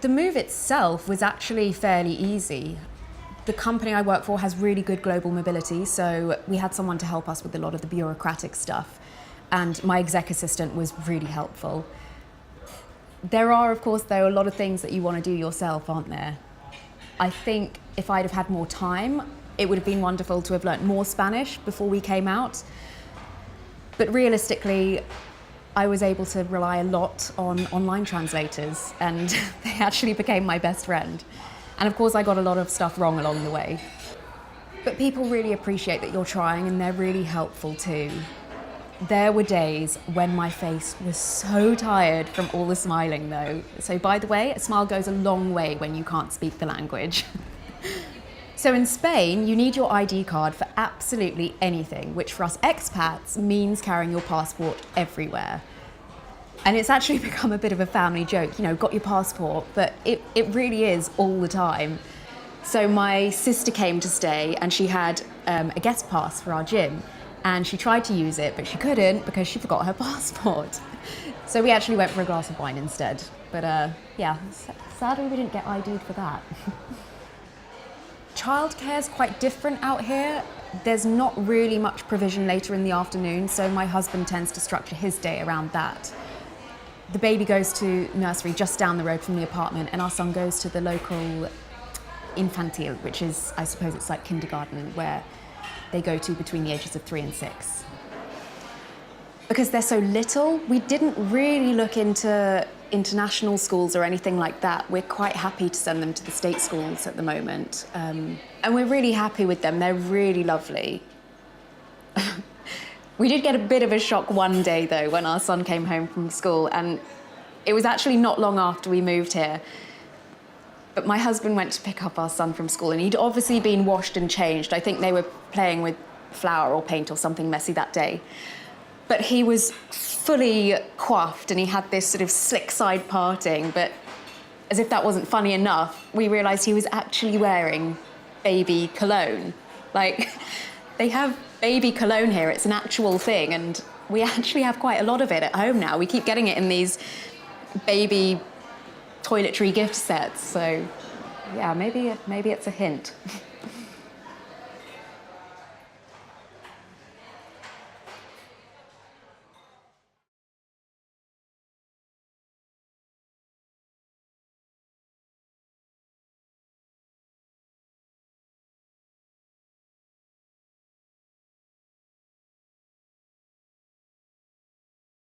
The move itself was actually fairly easy. The company I work for has really good global mobility, so we had someone to help us with a lot of the bureaucratic stuff, and my exec assistant was really helpful. There are, of course, though, a lot of things that you want to do yourself, aren't there? I think if I'd have had more time, it would have been wonderful to have learnt more Spanish before we came out. But realistically, I was able to rely a lot on online translators, and they actually became my best friend. And of course, I got a lot of stuff wrong along the way. But people really appreciate that you're trying, and they're really helpful too. There were days when my face was so tired from all the smiling though. So by the way, a smile goes a long way when you can't speak the language. So in Spain, you need your ID card for absolutely anything, which for us expats means carrying your passport everywhere. And it's actually become a bit of a family joke, you know, got your passport, but it really is all the time. So my sister came to stay and she had a guest pass for our gym. And she tried to use it, but she couldn't because she forgot her passport. So we actually went for a glass of wine instead. But yeah, sadly we didn't get ID'd for that. Childcare is quite different out here. There's not really much provision later in the afternoon, so my husband tends to structure his day around that. The baby goes to nursery just down the road from the apartment, and our son goes to the local infantil, which is, I suppose it's like kindergarten, where they go to between the ages of 3 and 6. Because they're so little, we didn't really look into international schools or anything like that. We're quite happy to send them to the state schools at the moment. And we're really happy with them. They're really lovely. We did get a bit of a shock one day, though, when our son came home from school. And it was actually not long after we moved here. But my husband went to pick up our son from school, and he'd obviously been washed and changed. I think they were playing with flour or paint or something messy that day. But he was fully coiffed, and he had this sort of slick side parting. But as if that wasn't funny enough, we realised he was actually wearing baby cologne. Like, they have baby cologne here. It's an actual thing, and we actually have quite a lot of it at home now. We keep getting it in these baby toiletry gift sets, so yeah, maybe it's a hint.